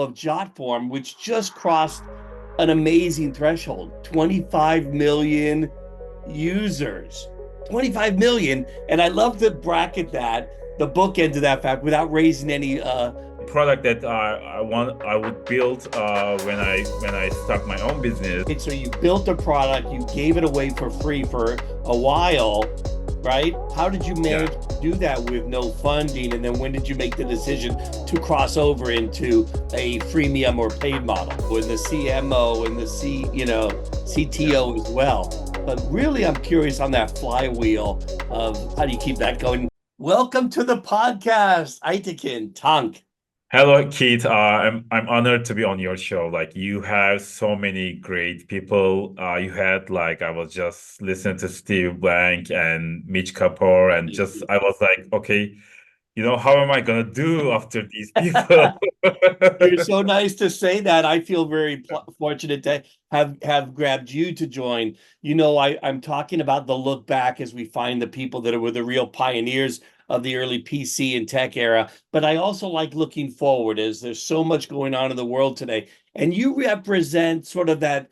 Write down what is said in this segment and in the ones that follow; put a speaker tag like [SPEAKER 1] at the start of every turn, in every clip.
[SPEAKER 1] of Jotform, which just crossed an amazing threshold, 25 million users. 25 million. And I love to bracket that, the bookend of that fact, without raising any
[SPEAKER 2] product that I would build when I start my own business.
[SPEAKER 1] so you built a product, you gave it away for free for a while, right? How did you manage to do that with no funding? And then when did you make the decision to cross over into a freemium or paid model with the CMO and the CTO as well? But really, I'm curious on that flywheel of how do you keep that going? Welcome to the podcast, Aytekin Tank.
[SPEAKER 2] Hello, Keith. I'm honored to be on your show. Like you have so many great people. You had like I was just listening to Steve Blank and Mitch Kapoor, and just I was like, okay, how am I gonna do after these people?
[SPEAKER 1] You're so nice to say that. I feel very fortunate to have grabbed you to join. I'm talking about the look back as we find the people that were the real pioneers of the early PC and tech era. But I also like looking forward as there's so much going on in the world today. And you represent sort of that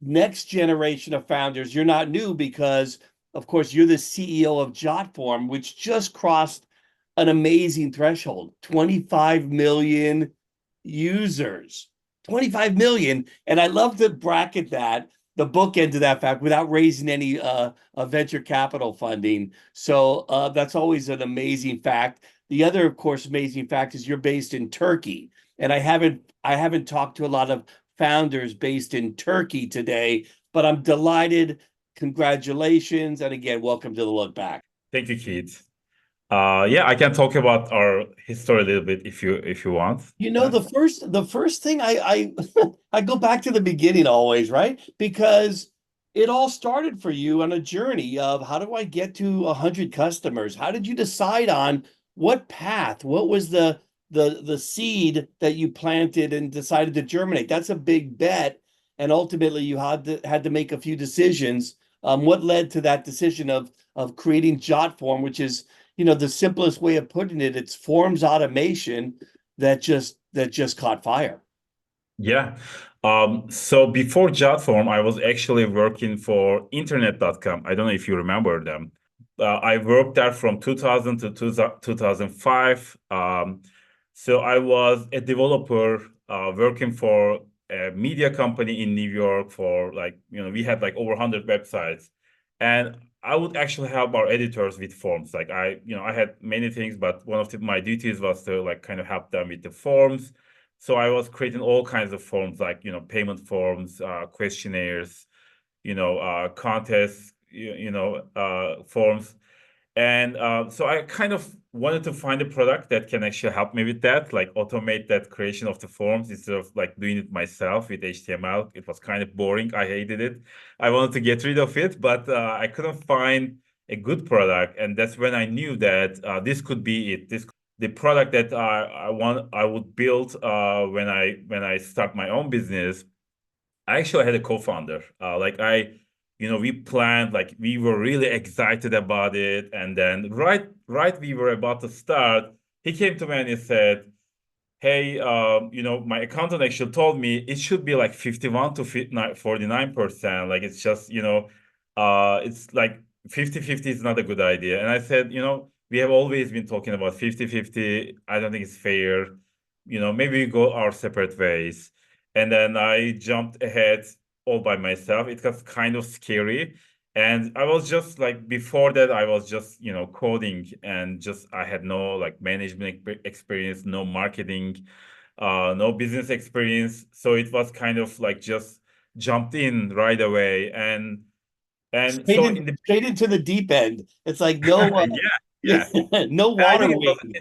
[SPEAKER 1] next generation of founders. You're not new because, of course, you're the CEO of Jotform, which just crossed an amazing threshold, 25 million users. 25 million. And I love to bracket that, the bookend of that fact, without raising any venture capital funding. So that's always an amazing fact. The other, of course, amazing fact is you're based in Turkey. And I haven't talked to a lot of founders based in Turkey today, but I'm delighted. Congratulations. And again, welcome to the Look Back.
[SPEAKER 2] Thank you, Keith. Yeah, I can talk about our history a little bit if you want.
[SPEAKER 1] The first thing I I go back to the beginning always, right? Because it all started for you on a journey of how do I get to 100 customers? How did you decide on what path? What was the seed that you planted and decided to germinate? That's a big bet, and ultimately you had to make a few decisions. What led to that decision of creating Jotform, which is the simplest way of putting it, it's forms automation that just caught fire.
[SPEAKER 2] Yeah. So before Jotform, I was actually working for internet.com. I don't know if you remember them. I worked there from 2000 to 2005. So I was a developer working for a media company in New York for we had like over 100 websites. And I would actually help our editors with forms. Like I had many things, but one of my duties was to like kind of help them with the forms. So I was creating all kinds of forms, like payment forms, questionnaires, contests, forms, and so I kind of wanted to find a product that can actually help me with that, like automate that creation of the forms instead of like doing it myself with HTML. It was kind of boring. I hated it. I wanted to get rid of it, but I couldn't find a good product, and that's when I knew that this could be it. The product that I would build when I start my own business. I actually had a co-founder. We planned, like we were really excited about it, and then right we were about to start. He came to me and he said, "Hey, my accountant actually told me it should be like 51 to 49%. Like it's just it's like 50-50 is not a good idea." And I said, we have always been talking about 50-50. I don't think it's fair. Maybe we go our separate ways. And then I jumped ahead all by myself. It was kind of scary. And I was just like, before that, I was just, coding, and just, I had no like management experience, no marketing, no business experience. So it was kind of like just jumped in right away. And
[SPEAKER 1] Straight
[SPEAKER 2] so
[SPEAKER 1] in,
[SPEAKER 2] in the
[SPEAKER 1] straight into the deep end. It's like no
[SPEAKER 2] yeah.
[SPEAKER 1] no
[SPEAKER 2] And I
[SPEAKER 1] water
[SPEAKER 2] think
[SPEAKER 1] wing.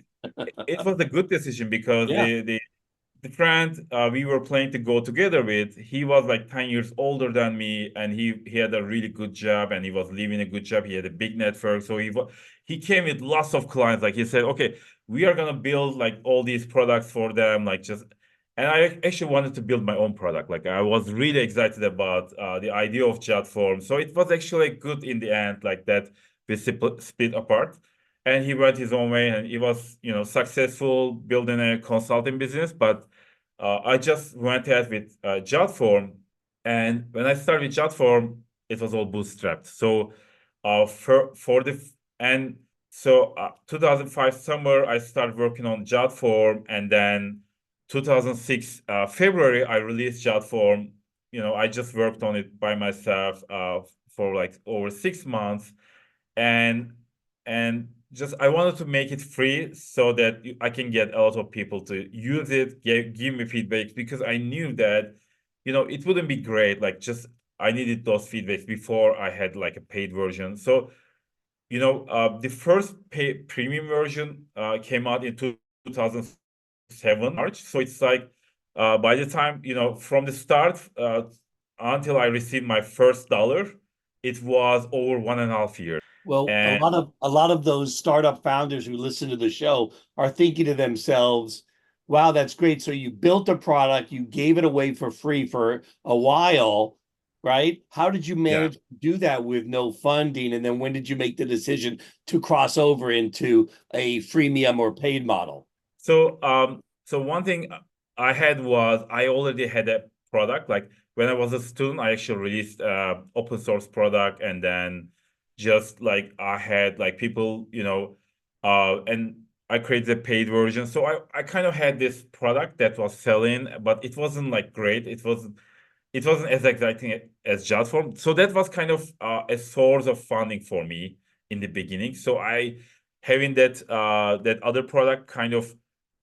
[SPEAKER 2] it was a good decision because
[SPEAKER 1] Yeah.
[SPEAKER 2] the friend we were planning to go together with, he was like 10 years older than me, and he had a really good job, and he was living a good job. He had a big network. So he came with lots of clients. Like he said, okay, we are gonna build like all these products for them, like just. And I actually wanted to build my own product. Like I was really excited about the idea of Jotform. So it was actually good in the end, like that we split apart. And he went his own way, and he was, successful building a consulting business. But I just went ahead with Jotform, and when I started with Jotform, it was all bootstrapped. So for the and so 2005 summer, I started working on Jotform, and then 2006 February, I released Jotform. I just worked on it by myself for like over 6 months, and and just I wanted to make it free so that I can get a lot of people to use it, give me feedback, because I knew that it wouldn't be great. Like, just I needed those feedbacks before I had like a paid version. So the first premium version came out in 2007 March. So it's like by the time from the start until I received my first dollar, it was over 1.5 years.
[SPEAKER 1] Well,
[SPEAKER 2] And
[SPEAKER 1] a lot of those startup founders who listen to the show are thinking to themselves, wow, that's great. So you built a product, you gave it away for free for a while, right? How did you
[SPEAKER 2] yeah.
[SPEAKER 1] manage to do that with no funding? And then when did you make the decision to cross over into a freemium or paid model?
[SPEAKER 2] So one thing I had was I already had a product. Like, when I was a student, I actually released open source product, and then just like I had like people, and I created a paid version. So I kind of had this product that was selling, but it wasn't like great. It wasn't as exciting as Jotform. So that was kind of a source of funding for me in the beginning. So I having that other product kind of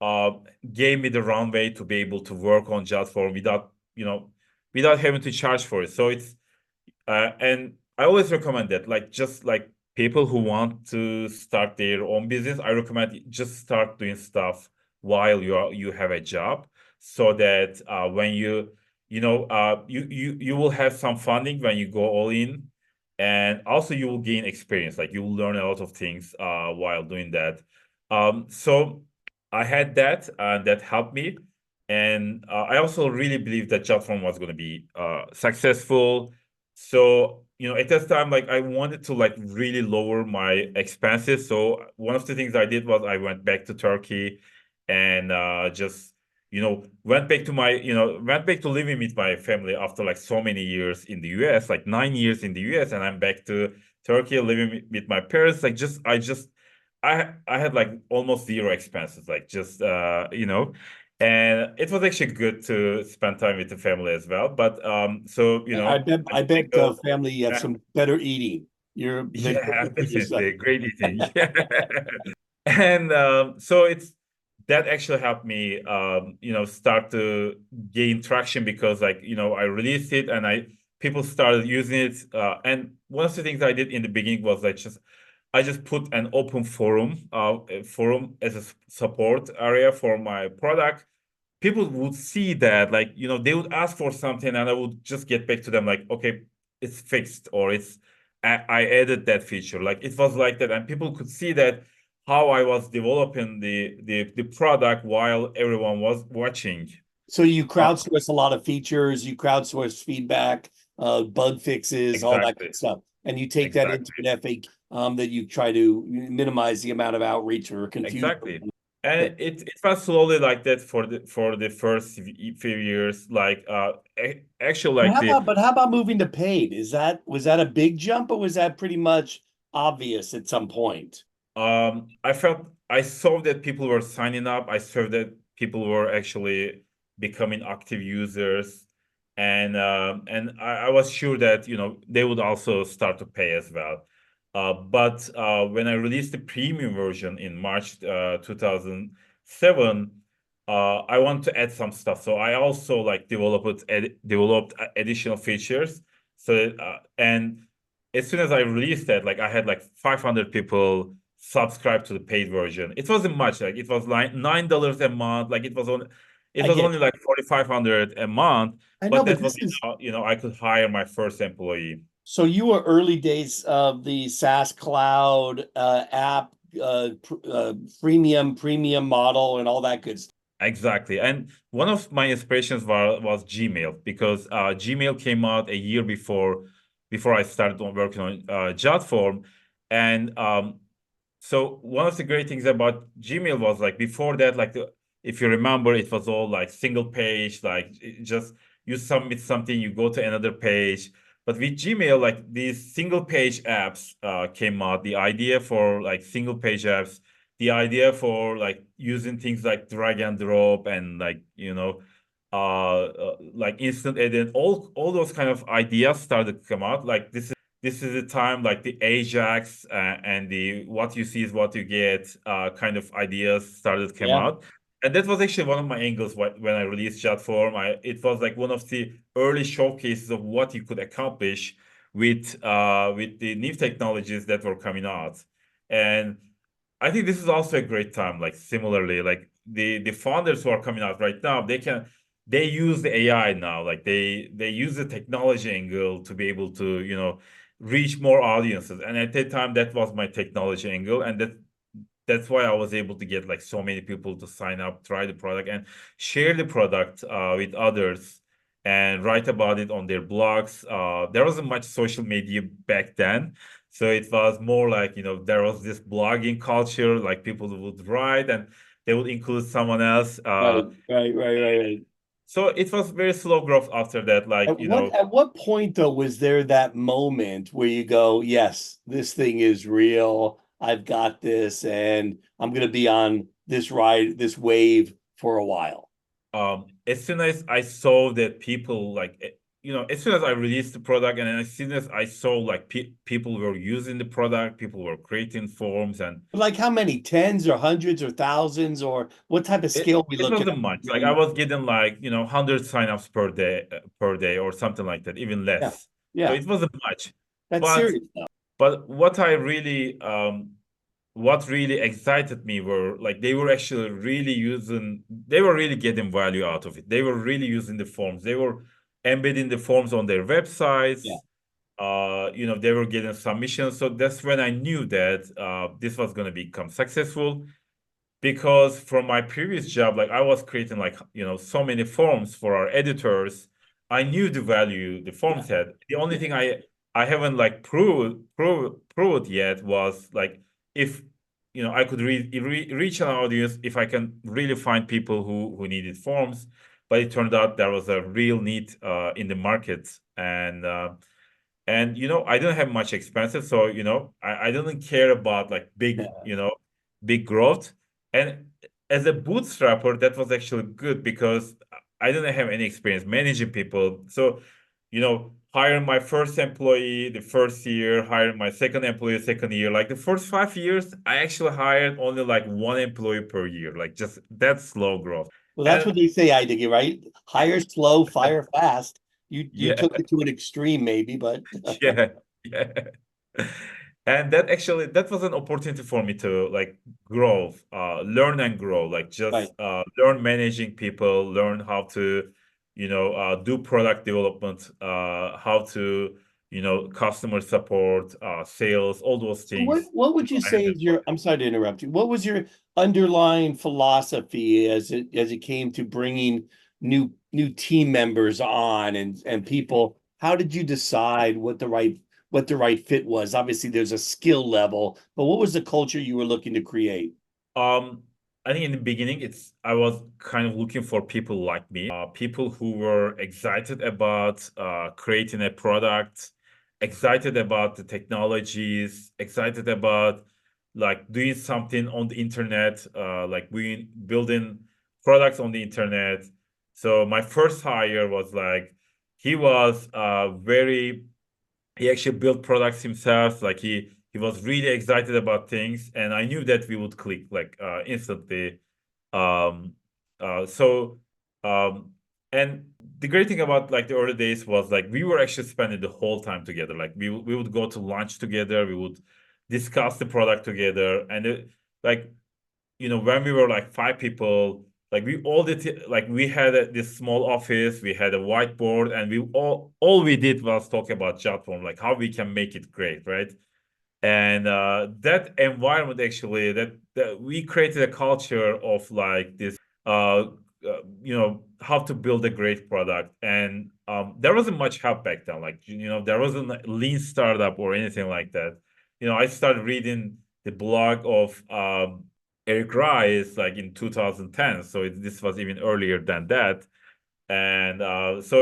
[SPEAKER 2] uh, gave me the runway to be able to work on Jotform without having to charge for it. So and I always recommend that, like, just like people who want to start their own business, I recommend just start doing stuff while you have a job, so that when you will have some funding when you go all in, and also you will gain experience. Like, you will learn a lot of things while doing that. So I had that, and that helped me. And I also really believe that Jotform was going to be successful. So, at that time, like, I wanted to like really lower my expenses. So one of the things I did was I went back to Turkey, and just, went back to living with my family after like so many years in the US, like 9 years in the US, and I'm back to Turkey living with my parents. Like, I had like almost zero expenses, like, just and it was actually good to spend time with the family as well. But so when
[SPEAKER 1] I
[SPEAKER 2] the
[SPEAKER 1] bet
[SPEAKER 2] single,
[SPEAKER 1] family you have
[SPEAKER 2] yeah,
[SPEAKER 1] some better eating. They're
[SPEAKER 2] yeah,
[SPEAKER 1] cooking for you stuff.
[SPEAKER 2] definitely great eating. And so that actually helped me start to gain traction, because, like, I released it, and I people started using it. And one of the things I did in the beginning was I just put an open forum, a forum as a support area for my product. People would see that, like, they would ask for something, and I would just get back to them like, okay, it's fixed, or I added that feature. Like, it was like that, and people could see that how I was developing the product while everyone was watching.
[SPEAKER 1] So you
[SPEAKER 2] Uh,
[SPEAKER 1] crowdsource a lot of features, you crowdsource feedback, bug fixes, all that
[SPEAKER 2] exactly,
[SPEAKER 1] good stuff, and you take that into
[SPEAKER 2] exactly.
[SPEAKER 1] an FAQ that you try to minimize the amount of outreach or confusion.
[SPEAKER 2] Exactly. And it was slowly like that for the first few years. Like, actually, like the
[SPEAKER 1] But how about moving to paid? Was that a big jump, or was that pretty much obvious at some point?
[SPEAKER 2] I saw that people were signing up. I saw that people were actually becoming active users, and I was sure that they would also start to pay as well. But when I released the premium version in March 2007, I want to add some stuff. So I also like developed additional features. So and as soon as I released that, like, I had like 500 people subscribe to the paid version. It wasn't much. Like, it was like $9 a month. Like, it
[SPEAKER 1] I
[SPEAKER 2] was
[SPEAKER 1] get
[SPEAKER 2] only like 4,500 a month.
[SPEAKER 1] I know,
[SPEAKER 2] But
[SPEAKER 1] but
[SPEAKER 2] that was
[SPEAKER 1] this is
[SPEAKER 2] I could hire my first employee.
[SPEAKER 1] so you were early days of the SaaS cloud app freemium premium model and all that good stuff.
[SPEAKER 2] Exactly. And one of my inspirations was Gmail, because Gmail came out a year before I started working on Jotform. And so one of the great things about Gmail was, like, before that, like, if you remember, it was all like single page, like just you submit something, you go to another page. But with Gmail, like these single page apps came out. The idea for like single page apps, the idea for like using things like drag and drop and like, like instant edit, all those kind of ideas started to come out. Like this is the time like the Ajax and the what you see is what you get kind of ideas started to come
[SPEAKER 1] Yeah.
[SPEAKER 2] out. And that was actually one of my angles when I released Jotform. It was like one of the early showcases of what you could accomplish with the new technologies that were coming out. And I think this is also a great time. Like similarly, like the founders who are coming out right now, they use the AI now. Like they use the technology angle to be able to reach more audiences. And at that time, that was my technology angle, and that's why I was able to get like so many people to sign up, try the product, and share the product with others and write about it on their blogs. There wasn't much social media back then. So it was more like, there was this blogging culture, like people would write and they would include someone else.
[SPEAKER 1] Right.
[SPEAKER 2] So it was very slow growth after that. Like,
[SPEAKER 1] At what point though was there that moment where you go, yes, this thing is real. I've got this, and I'm gonna be on this ride, this wave for a while.
[SPEAKER 2] as soon as I saw that people as soon as I released the product, and then as soon as I saw like people were using the product, people were creating forms, and
[SPEAKER 1] Like how many? Tens or hundreds or thousands, or what type of
[SPEAKER 2] it
[SPEAKER 1] scale we
[SPEAKER 2] it
[SPEAKER 1] looking
[SPEAKER 2] wasn't
[SPEAKER 1] at?
[SPEAKER 2] much. Like I
[SPEAKER 1] Really?
[SPEAKER 2] was getting like 100 signups per day or something like that, even
[SPEAKER 1] Yeah.
[SPEAKER 2] less. So
[SPEAKER 1] Yeah.
[SPEAKER 2] it wasn't much.
[SPEAKER 1] That's
[SPEAKER 2] But
[SPEAKER 1] serious though.
[SPEAKER 2] but what really excited me were like they were actually really they were really getting value out of it. They were really using the forms. They were embedding the forms on their
[SPEAKER 1] Yeah.
[SPEAKER 2] websites. They were getting submissions. So that's when I knew that this was going to become successful, because from my previous job, like I was creating like so many forms for our editors. I knew the value the
[SPEAKER 1] Yeah.
[SPEAKER 2] forms had. The only thing I haven't like proved yet was like if I could reach an audience, if I can really find people who needed forms. But it turned out there was a real need in the market, and I don't have much expenses, so I don't care about like big growth. And as a bootstrapper, that was actually good because I didn't have any experience managing people. So hiring my first employee the first year, hiring my second employee second year, like the first 5 years I actually hired only like one employee per year, like just that slow growth.
[SPEAKER 1] Well, that's what
[SPEAKER 2] And
[SPEAKER 1] they say, Aytekin, right? Hire slow, fire fast. You
[SPEAKER 2] yeah.
[SPEAKER 1] took it to an extreme, maybe, but
[SPEAKER 2] Yeah, yeah. And that was an opportunity for me to like grow, learn and grow, like
[SPEAKER 1] right.
[SPEAKER 2] just learn managing people, learn how to, do product development, how to, customer support, sales, all those
[SPEAKER 1] What
[SPEAKER 2] things.
[SPEAKER 1] what would you
[SPEAKER 2] I
[SPEAKER 1] say
[SPEAKER 2] haven't
[SPEAKER 1] is
[SPEAKER 2] worked.
[SPEAKER 1] your, I'm sorry to interrupt you. What was your underlying philosophy as it came to bringing new team members on and people? How did you decide what the right fit was? Obviously, there's a skill level, but what was the culture you were looking to create?
[SPEAKER 2] Um, I think in the beginning, I was kind of looking for people like me, people who were excited about creating a product, excited about the technologies, excited about like doing something on the internet, like building products on the internet. So my first hire was like he was he actually built products himself. Like he was really excited about things, and I knew that we would click like instantly. Um, so um, and the great thing about like the early days was like we were actually spending the whole time together. Like we would go to lunch together, we would discuss the product together, and like when we were like five people, like we all did, like we had this small office, we had a whiteboard, and we all we did was talk about Jotform, like how we can make it great, right? And that environment actually, that we created a culture of like this, how to build a great product, and there wasn't much help back then. Like there wasn't a lean startup or anything like that. I started reading the blog of Eric Rice like in 2010. So this was even earlier than that. And so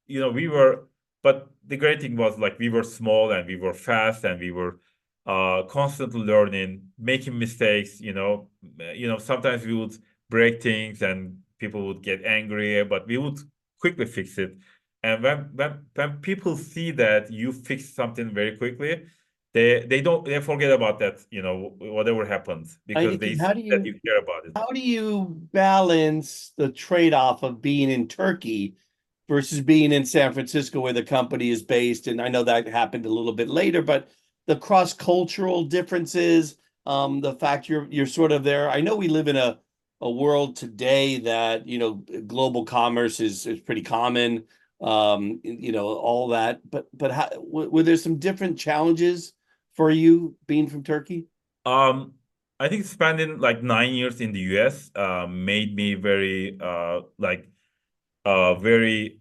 [SPEAKER 2] we were, but the great thing was like we were small and we were fast and we were constantly learning, making mistakes. Sometimes we would break things and people would get angry, but we would quickly fix it. And when people see that you fix something very quickly, they forget about that, whatever happens, because they
[SPEAKER 1] Aytekin,
[SPEAKER 2] see that you care about it.
[SPEAKER 1] how do you balance the trade-off of being in Turkey versus being in San Francisco where the company is based? And I know that happened a little bit later, but the cross-cultural differences, the fact you're sort of there. I know we live in a world today that, global commerce is pretty common, all that. But were there some different challenges for you being from Turkey?
[SPEAKER 2] Um, I think spending like 9 years in the US made me very very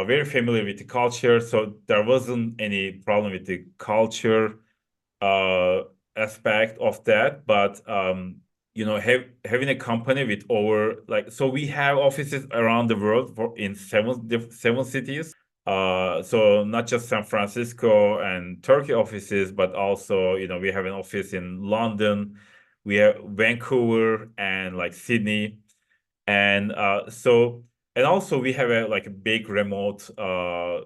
[SPEAKER 2] very familiar with the culture. So there wasn't any problem with the culture uh aspect of that. But having a company with over like, so we have offices around the world in seven cities. So not just San Francisco and Turkey offices, but also, we have an office in London, we have Vancouver and like Sydney. And also we have a big remote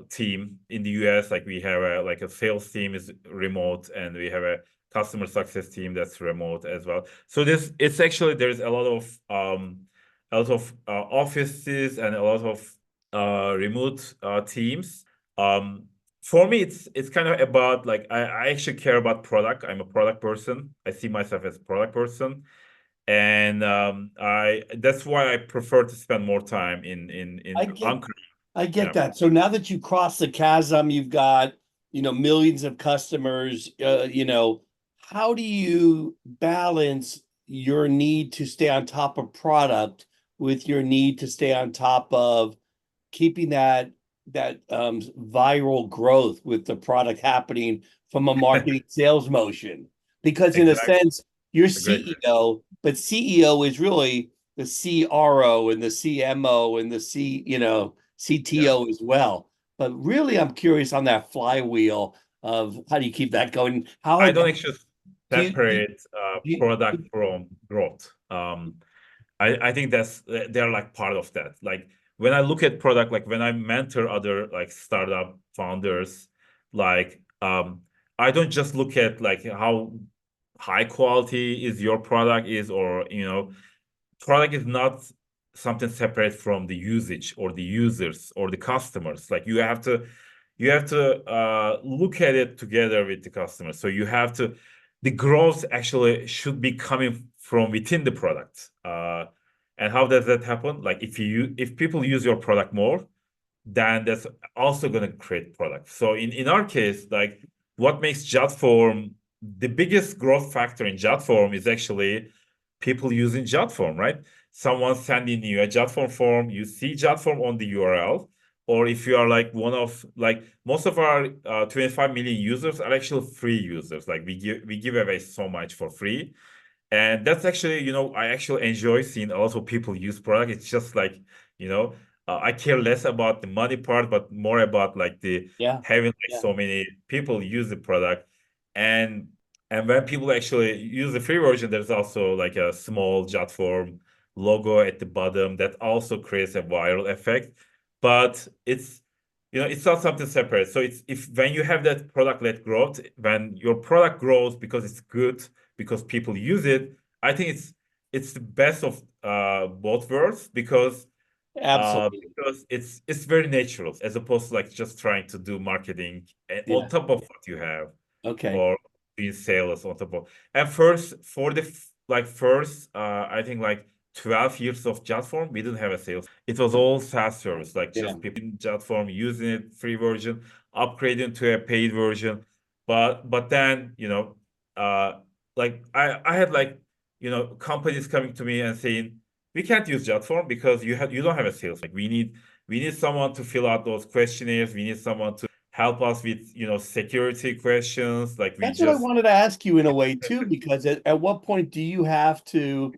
[SPEAKER 2] team in the US. Like we have a sales team is remote, and we have a customer success team that's remote as well. So it's actually, there's a lot of offices and a lot of remote teams. Um, for me, it's kind of about like, I actually care about product. I'm a product person. I see myself as a product person, and I that's why I prefer to spend more time
[SPEAKER 1] I
[SPEAKER 2] in
[SPEAKER 1] get
[SPEAKER 2] Ankara.
[SPEAKER 1] I get
[SPEAKER 2] Yeah,
[SPEAKER 1] that. So now that you cross the chasm, you've got, millions of customers, how do you balance your need to stay on top of product with your need to stay on top of keeping that viral growth with the product happening from a marketing sales motion? Because in a
[SPEAKER 2] exactly.
[SPEAKER 1] sense, you're
[SPEAKER 2] A great.
[SPEAKER 1] CEO, but CEO is really the CRO and the CMO and the
[SPEAKER 2] Yeah,
[SPEAKER 1] CTO as well. But really, I'm curious on that flywheel of how do you keep that going?
[SPEAKER 2] I don't actually
[SPEAKER 1] Do you, do
[SPEAKER 2] separate
[SPEAKER 1] you,
[SPEAKER 2] product from growth. I think they're like part of that. Like when I look at product, like when I mentor other like startup founders, like I don't just look at like how high quality is your product is, or product is not something separate from the usage or the users or the customers. Like you have to look at it together with the customer. So the growth actually should be coming from within the product. And how does that happen? Like if people use your product more, then that's also going to create product. So in our case, like what makes Jotform the biggest growth factor in Jotform is actually people using Jotform, right? Someone sending you a Jotform form, you see Jotform on the URL, or if you are like one of like most of our 25 million users are actually free users. Like we give away so much for free, and that's actually, I actually enjoy seeing a lot of people use product. It's just like, you know, I care less about the money part, but more about like the
[SPEAKER 1] yeah,
[SPEAKER 2] having like
[SPEAKER 1] yeah,
[SPEAKER 2] so many people use the product. And and when people actually use the free version, there's also like a small Jotform logo at the bottom that also creates a viral effect. But it's not something separate. So it's if when you have that product-led growth, when your product grows because it's good, because people use it, I think it's the best of both worlds,
[SPEAKER 1] absolutely.
[SPEAKER 2] because it's very natural as opposed to like just trying to do marketing on
[SPEAKER 1] Yeah.
[SPEAKER 2] top of what you have,
[SPEAKER 1] Okay.
[SPEAKER 2] or doing sales on top of. And first for the like first I think like 12 years of Jotform, we didn't have a sales. It was all SaaS service, like
[SPEAKER 1] Yeah.
[SPEAKER 2] just people in Jotform using it, free version, upgrading to a paid version. But then, uh like I had like, companies coming to me and saying, we can't use Jotform because you don't have a sales. Like we need someone to fill out those questionnaires. We need someone to help us with, security questions. Like we
[SPEAKER 1] That's what I
[SPEAKER 2] just
[SPEAKER 1] wanted to ask you in a way too, because at what point do you have to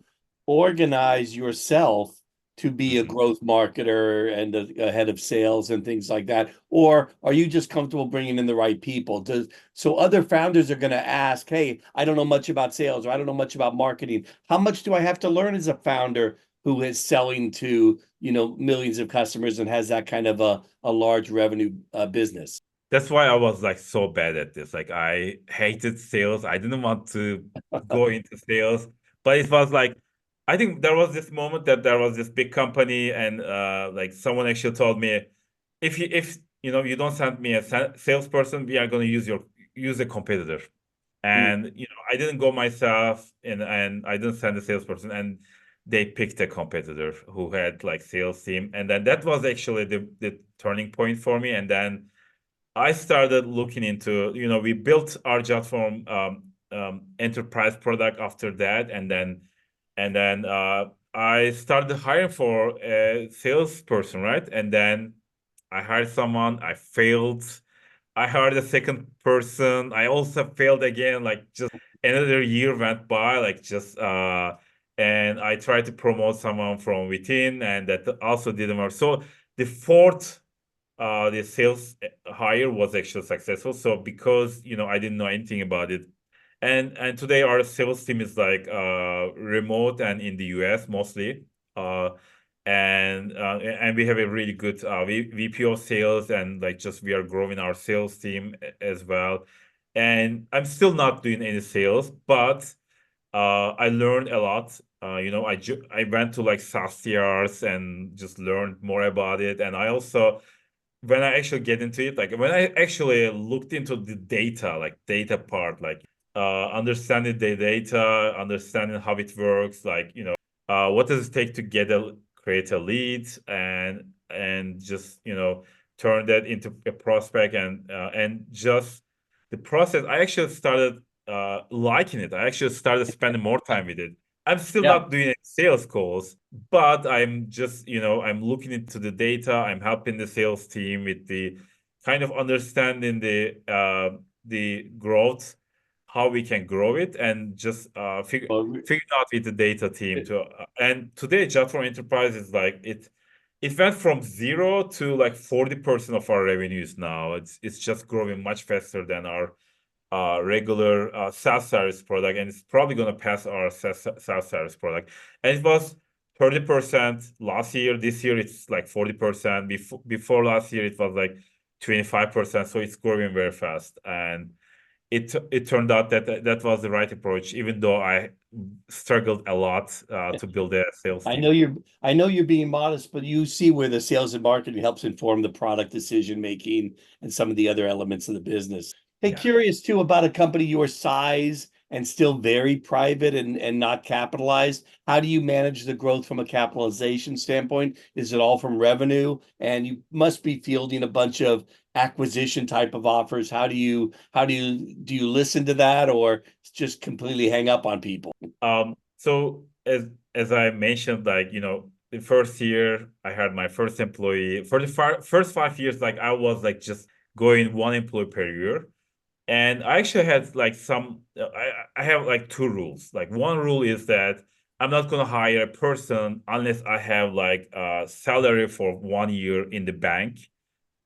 [SPEAKER 1] organize yourself to be a
[SPEAKER 2] Mhm.
[SPEAKER 1] growth marketer and a head of sales and things like that? Or are you just comfortable bringing in the right people? So other founders are going to ask, hey, I don't know much about sales or I don't know much about marketing. How much do I have to learn as a founder who is selling to, millions of customers and has that kind of a large revenue business?
[SPEAKER 2] That's why I was like so bad at this. Like I hated sales. I didn't want to go into sales, but it was like I think there was this moment that there was this big company and like someone actually told me if you don't send me a salesperson, we are going to use a competitor. And I didn't go myself and I didn't send a salesperson and they picked a competitor who had like sales team. And then that was actually the turning point for me. And then I started looking into, we built our Jotform enterprise product after that, and then I started hiring for a salesperson, right? And then I hired someone, I failed. I hired a second person. I also failed again. Like just another year went by, like just and I tried to promote someone from within, and that also didn't work. So the fourth the sales hire was actually successful. So because I didn't know anything about it, and today our sales team is like remote and in the US mostly, uh, and we have a really good VP of sales and like just we are growing our sales team as well. And I'm still not doing any sales, but I learned a lot. I went to like SaaS TRs and just learned more about it, and I also when I actually get into it, like when I actually looked into the data, like data part, like understanding the data, understanding how it works, like what does it take to create a lead and just turn that into a prospect and just the process. I actually started liking it. I actually started spending more time with it. I'm still
[SPEAKER 1] Yeah.
[SPEAKER 2] not doing any sales calls, but I'm just, I'm looking into the data. I'm helping the sales team with the kind of understanding the growth, how we can grow it, and just
[SPEAKER 1] Well,
[SPEAKER 2] figure out with the data team to. And today, Jotform Enterprise is like it went from zero to like 40% of our revenues now. It's just growing much faster than our regular SaaS service product, and it's probably going to pass our SaaS service product. And it was 30% last year. This year, it's like 40%. Before last year, it was like 25%. So it's growing very fast. And it turned out that was the right approach, even though I struggled a lot to build a sales
[SPEAKER 1] I
[SPEAKER 2] team.
[SPEAKER 1] know you're being modest, but you see where the sales and marketing helps inform the product decision making and some of the other elements of the business. Hey,
[SPEAKER 2] Yeah.
[SPEAKER 1] curious too about a company your size and still very private and not capitalized. How do you manage the growth from a capitalization standpoint? Is it all from revenue? And you must be fielding a bunch of acquisition type of offers. Do you listen to that or just completely hang up on people?
[SPEAKER 2] So as I mentioned, like the first year I had my first employee. For the first 5 years, like I was like just going one employee per year, and I actually had like I have like two rules. Like one rule is that I'm not gonna hire a person unless I have like a salary for 1 year in the bank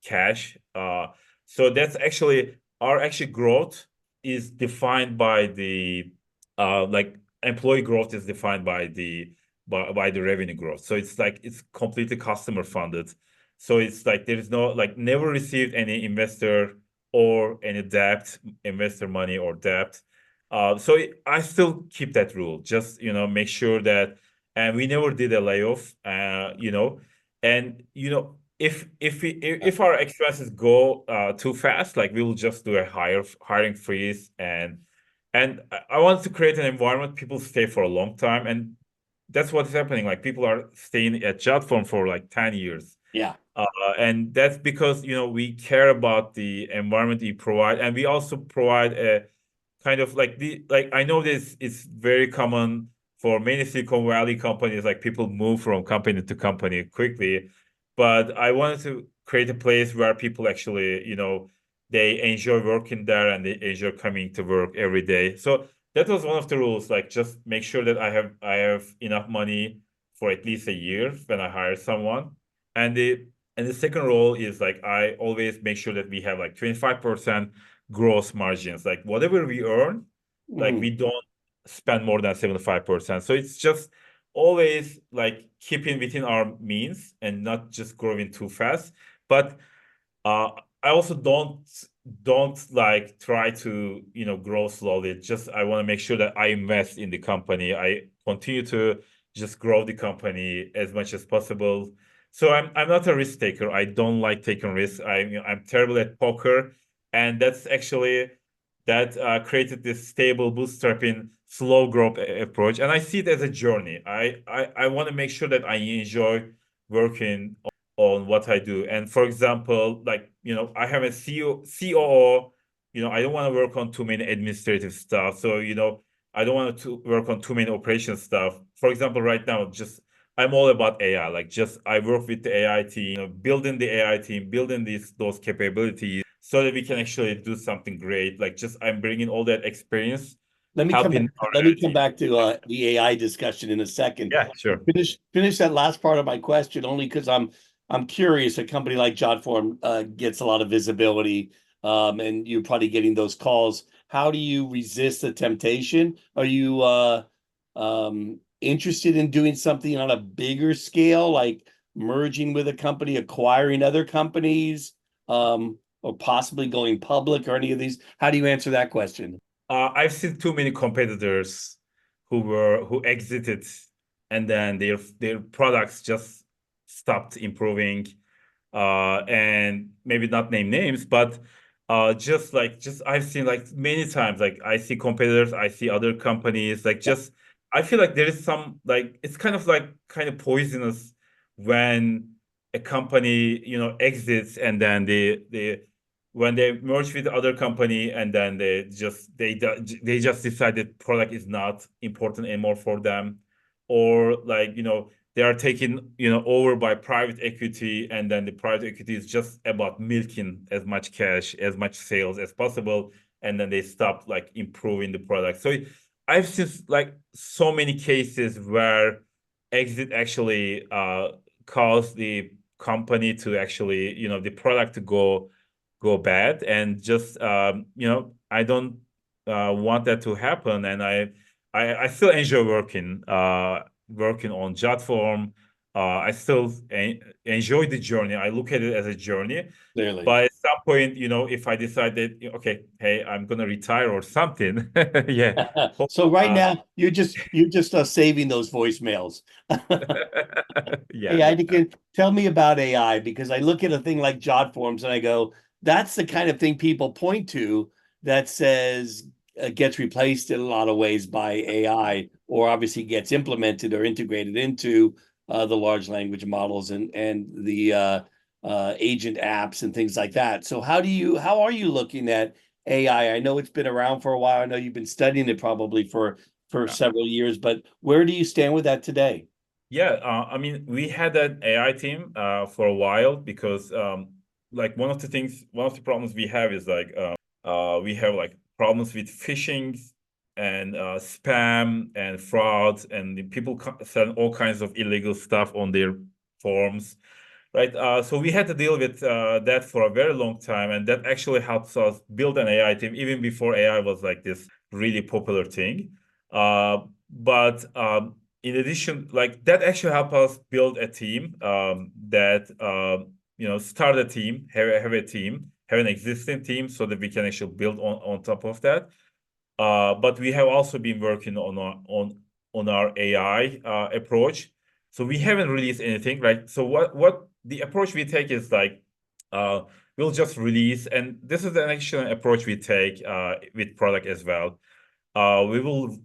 [SPEAKER 2] cash. So that's actually our actual growth is defined by the like employee growth is defined by by the revenue growth. So it's like it's completely customer funded. So it's like there is no like never received any investor or any debt, investor money or debt. I still keep that rule. Just make sure that, and we never did a layoff. And if our expenses go too fast, like we will just do a hiring freeze, and I want to create an environment people stay for a long time, and that's what's happening. Like people are staying at Jotform for like 10 years,
[SPEAKER 1] Yeah.
[SPEAKER 2] uh, and that's because we care about the environment we provide, and we also provide a kind of like I know this is very common for many Silicon Valley companies, like people move from company to company quickly, but I wanted to create a place where people actually they enjoy working there and they enjoy coming to work every day. So that was one of the rules, like just make sure that I have enough money for at least a year when I hire someone. And the second rule is like I always make sure that we have like 25% gross margins. Like whatever we earn, like we don't spend more than 75%. So it's just always like keeping within our means and not just growing too fast. But uh, I also don't like try to grow slowly. Just I want to make sure that I invest in the company. I continue to just grow the company as much as possible. So I'm not a risk taker. I don't like taking risks. I'm terrible at poker, and that's actually that created this stable bootstrapping slow growth approach. And I see it as a journey. I want to make sure that I enjoy working on what I do. And for example, like, I have a COO, I don't want to work on too many administrative stuff. So, I don't want to work on too many operation stuff. For example, right now, just I'm all about AI. Like just I work with the AI team, building the AI team, building those capabilities so that we can actually do something great. Like just I'm bringing all that experience,
[SPEAKER 1] Let me come back.
[SPEAKER 2] helping our
[SPEAKER 1] Let
[SPEAKER 2] AI
[SPEAKER 1] me come
[SPEAKER 2] team.
[SPEAKER 1] back to the AI discussion in a second.
[SPEAKER 2] Yeah, sure.
[SPEAKER 1] Finish that last part of my question only because I'm curious. A company like Jotform gets a lot of visibility, and you're probably getting those calls. How do you resist the temptation? Are you interested in doing something on a bigger scale, like merging with a company, acquiring other companies, or possibly going public, or any of these? How do you answer that question?
[SPEAKER 2] I've seen too many competitors who exited, and then their products just stopped improving. And maybe not name names, but just I've seen like many times, like I see competitors, I see other companies, like just I feel like there is some like it's kind of poisonous when a company exits and then they when they merge with other company and then they just decide that product is not important anymore for them, or like they are taken over by private equity, and then the private equity is just about milking as much cash, as much sales as possible, and then they stop like improving the product. So I've seen like so many cases where exit actually caused the company to actually the product to go bad, and just I don't want that to happen. And I still enjoy working on Jotform. I still enjoy the journey. I look at it as a journey.
[SPEAKER 1] Clearly.
[SPEAKER 2] But at some point, if I decide that, okay, hey, I'm gonna retire or something, yeah.
[SPEAKER 1] So right now you're just saving those voicemails. Hey,
[SPEAKER 2] Yeah.
[SPEAKER 1] Aytekin, tell me about AI because I look at a thing like Jotforms and I go, that's the kind of thing people point to that says gets replaced in a lot of ways by AI, or obviously gets implemented or integrated into the large language models and the agent apps and things like that. So how are you looking at AI? I know it's been around for a while. I know you've been studying it probably for several years, but where do you stand with that today?
[SPEAKER 2] Yeah, I mean, we had an AI team for a while because like one of the problems we have is like we have like problems with phishing and spam and fraud, and the people send all kinds of illegal stuff on their forms, right? So we had to deal with that for a very long time, and that actually helps us build an AI team even before AI was like this really popular thing. But in addition, like that actually helped us build a team that start a team, have a team, have an existing team, so that we can actually build on top of that. But we have also been working on our AI approach. So we haven't released anything, right? So what the approach we take is like uh, we'll just release, and this is an actual approach we take with product as well. We will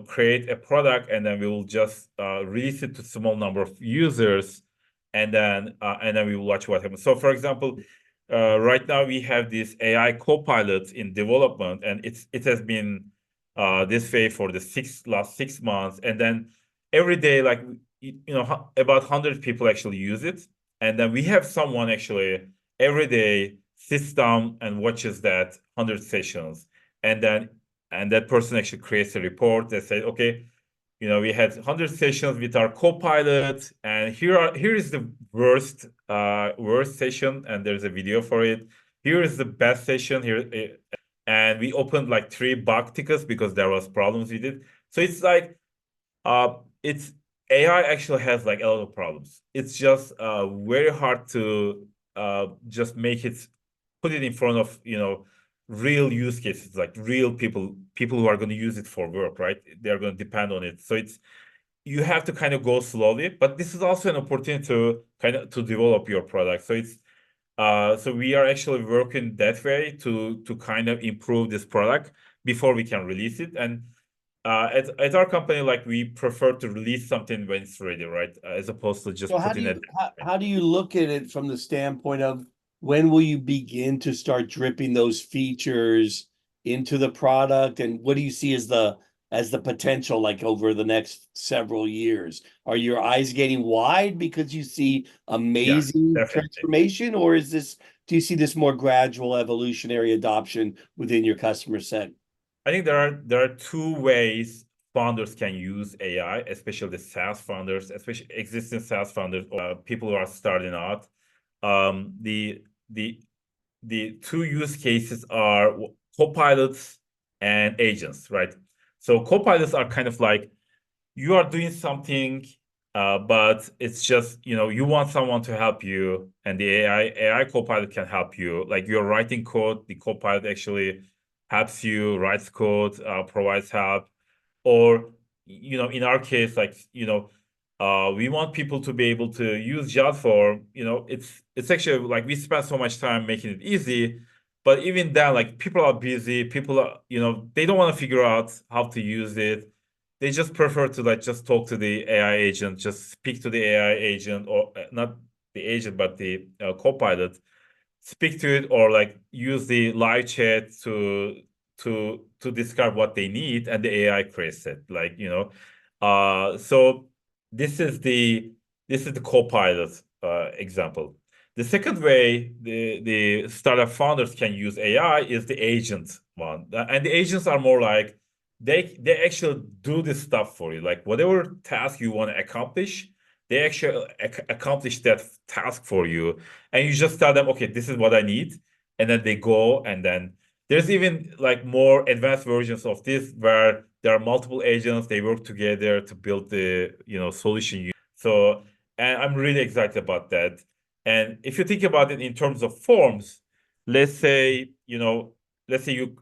[SPEAKER 2] create a product, and then we will just release it to small number of users, and then we will watch what happens. So for example, right now we have this AI copilot in development, and it has been this way for the last 6 months, and then every day, like about 100 people actually use it, and then we have someone actually every day sits down and watches that 100 sessions, and that person actually creates a report that says, okay, we had 100 sessions with our co-pilot, and here is the worst session, and there's a video for it. Here is the best session here, and we opened like 3 bug tickets because there was problems with it. So it's like it's AI actually has like a lot of problems. It's just very hard to just put it in front of real use cases, like real people who are going to use it for work, right? They're going to depend on it. So you have to kind of go slowly, but this is also an opportunity to kind of to develop your product. So so we are actually working that way to kind of improve this product before we can release it. And at our company, like we prefer to release something when it's ready, right? As opposed to just
[SPEAKER 1] So
[SPEAKER 2] putting it.
[SPEAKER 1] how do you look at it from the standpoint of when will you begin to start dripping those features into the product, and what do you see as the potential like over the next several years? Are your eyes getting wide because you see
[SPEAKER 2] Yeah,
[SPEAKER 1] amazing
[SPEAKER 2] definitely.
[SPEAKER 1] transformation, or do you see this more gradual evolutionary adoption within your customer set?
[SPEAKER 2] I think there are 2 ways founders can use AI, especially the SaaS founders, especially existing SaaS founders or people who are starting out. The the the 2 use cases are co-pilots and agents, right? So co-pilots are kind of like you are doing something, but it's just, you want someone to help you, and the AI copilot can help you. Like you're writing code, the copilot actually helps you, writes code, provides help. Or, in our case, like, we want people to be able to use Jotform. It's actually like we spend so much time making it easy, but even then, like people are busy, people are, they don't want to figure out how to use it. They just prefer to like just talk to the AI agent, just speak to the AI agent, or not the agent, but the copilot, speak to it, or like use the live chat to describe what they need, and the AI creates it. Like, so this is the copilot example. The second way the startup founders can use AI is the agent one. And the agents are more like they actually do this stuff for you. Like whatever task you want to accomplish, they actually accomplish that task for you. And you just tell them, okay, this is what I need. And then they go, and then there's even like more advanced versions of this where there are multiple agents, they work together to build the solution. So, and I'm really excited about that. And if you think about it in terms of forms, let's say, you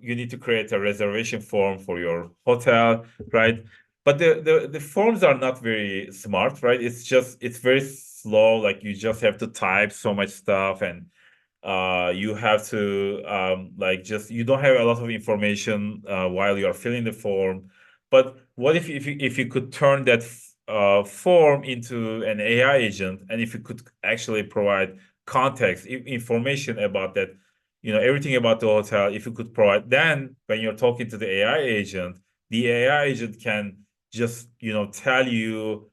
[SPEAKER 2] need to create a reservation form for your hotel, right? But the forms are not very smart, right? It's very slow. Like you just have to type so much stuff, and you have to like just you don't have a lot of information while you are filling the form. But what if you could turn that form into an AI agent, and if you could actually provide context information about that, everything about the hotel, if you could provide, then when you're talking to the AI agent, the AI agent can just tell you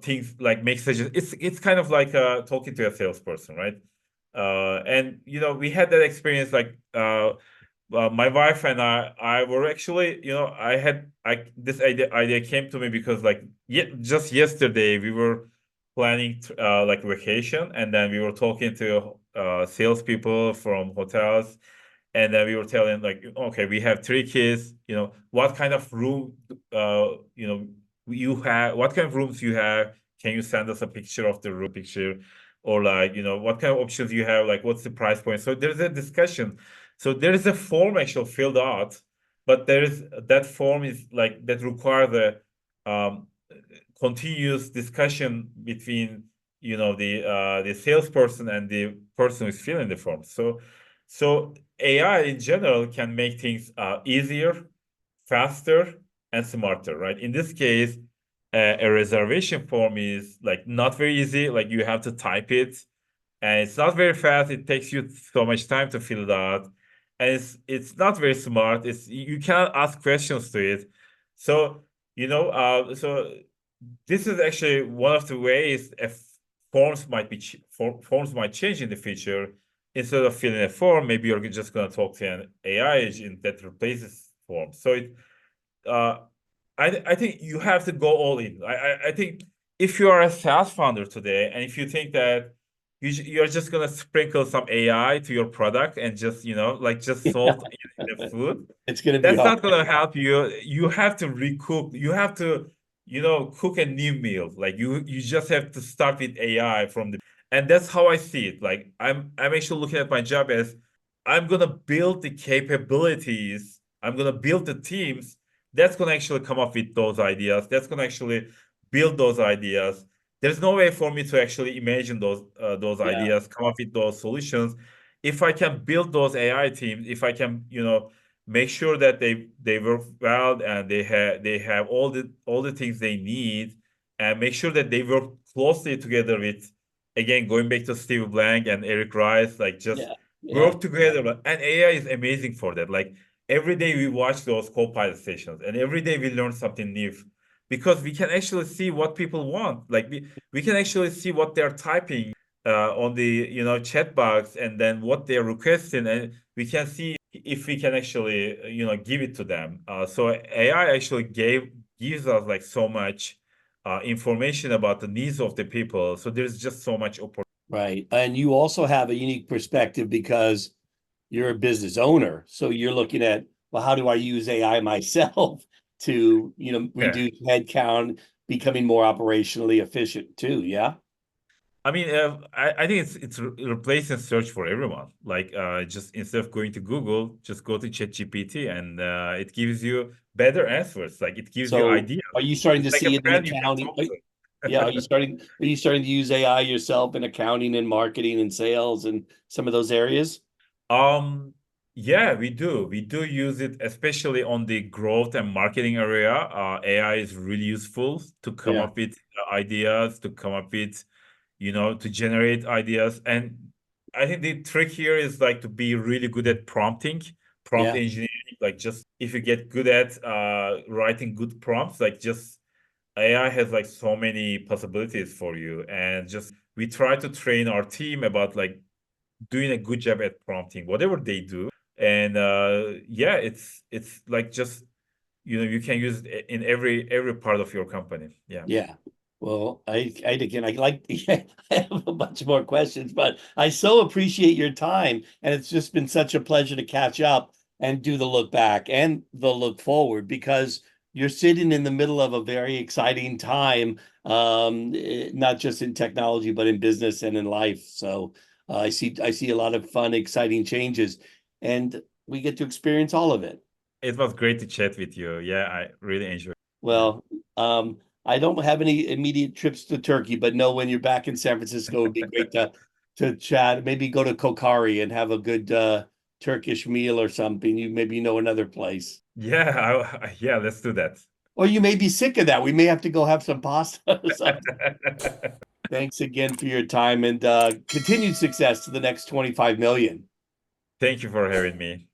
[SPEAKER 2] things, like make suggestions. It's kind of like talking to a salesperson, right? And we had that experience, like my wife and I were actually, this idea came to me because like just yesterday we were planning like vacation, and then we were talking to salespeople from hotels, and then we were telling like, okay, we have 3 kids, what kind of room you have, what kind of rooms you have, can you send us a picture of the room picture, or like, what kind of options you have, like what's the price point. So there's a discussion. So there is a form actually filled out, but that form is like that require the continuous discussion between the salesperson and the person who's filling the form. So AI in general can make things easier, faster, and smarter, right? In this case, a reservation form is like not very easy. Like you have to type it, and it's not very fast. It takes you so much time to fill it out, and it's not very smart. You cannot ask questions to it. So so this is actually one of the ways if forms might change in the future. instead of filling a form, maybe you're just going to talk to an AI agent that replaces forms. So uh, I think you have to go all in. I think if you are a SaaS founder today, and if you think that you're just gonna sprinkle some AI to your product and just, like just
[SPEAKER 1] Yeah,
[SPEAKER 2] salt in the food,
[SPEAKER 1] it's going to be
[SPEAKER 2] that's
[SPEAKER 1] hard.
[SPEAKER 2] not gonna help you. You have to recook. You have to, cook a new meal. Like you just have to start with AI from the, and that's how I see it. Like I'm actually looking at my job as I'm gonna build the capabilities. I'm gonna build the teams that's going to actually come up with those ideas. That's going to actually build those ideas. There's no way for me to actually imagine those
[SPEAKER 1] Yeah,
[SPEAKER 2] ideas, come up with those solutions. If I can build those AI teams, if I can, make sure that they work well and they have all the things they need, and make sure that they work closely together with, again, going back to Steve Blank and Eric Rice, like just
[SPEAKER 1] yeah, yeah,
[SPEAKER 2] work together. And AI is amazing for that. Like every day we watch those co-pilot sessions, and every day we learn something new, because we can actually see what people want. Like we can actually see what they're typing on the chat box, and then what they're requesting, and we can see if we can actually give it to them. So AI actually gives us like so much information about the needs of the people. So there's just so much opportunity.
[SPEAKER 1] right. And you also have a unique perspective because you're a business owner. So you're looking at, well, how do I use AI myself to,
[SPEAKER 2] Yeah.
[SPEAKER 1] reduce headcount, becoming more operationally efficient too? Yeah.
[SPEAKER 2] I mean, I think it's replacing search for everyone. Like, just instead of going to Google, just go to ChatGPT, and it gives you better answers. Like, it gives you
[SPEAKER 1] So
[SPEAKER 2] ideas.
[SPEAKER 1] are you starting
[SPEAKER 2] It's
[SPEAKER 1] to
[SPEAKER 2] like a
[SPEAKER 1] see it in
[SPEAKER 2] friend you can
[SPEAKER 1] accounting?
[SPEAKER 2] talk to.
[SPEAKER 1] Yeah, are you starting to use AI yourself in accounting and marketing and sales and some of those areas?
[SPEAKER 2] Um, yeah, we do. We do use it, especially on the growth and marketing area. AI is really useful to come
[SPEAKER 1] Yeah,
[SPEAKER 2] up with ideas, to come up with, to generate ideas. And I think the trick here is like to be really good at prompting, prompt
[SPEAKER 1] yeah,
[SPEAKER 2] engineering. Like, just if you get good at writing good prompts, like, just AI has like so many possibilities for you. And just we try to train our team about like doing a good job at prompting whatever they do. And yeah, it's like just, you can use it in every part of your company. Yeah.
[SPEAKER 1] yeah. Well, again, I like I have a bunch more questions, but I so appreciate your time, and it's just been such a pleasure to catch up and do the look back and the look forward because you're sitting in the middle of a very exciting time, not just in technology, but in business and in life. So I see a lot of fun, exciting changes, and we get to experience all of it.
[SPEAKER 2] It was great to chat with you. Yeah, I really enjoyed. Yeah.
[SPEAKER 1] Well, I don't have any immediate trips to Turkey, but no, when you're back in San Francisco, it'd be great to chat. Maybe go to Kokari and have a good Turkish meal or something. You maybe know another place.
[SPEAKER 2] Yeah, yeah, let's do that.
[SPEAKER 1] Or you may be sick of that. We may have to go have some pasta or something. Thanks again for your time and continued success to the next 25 million.
[SPEAKER 2] Thank you for having me.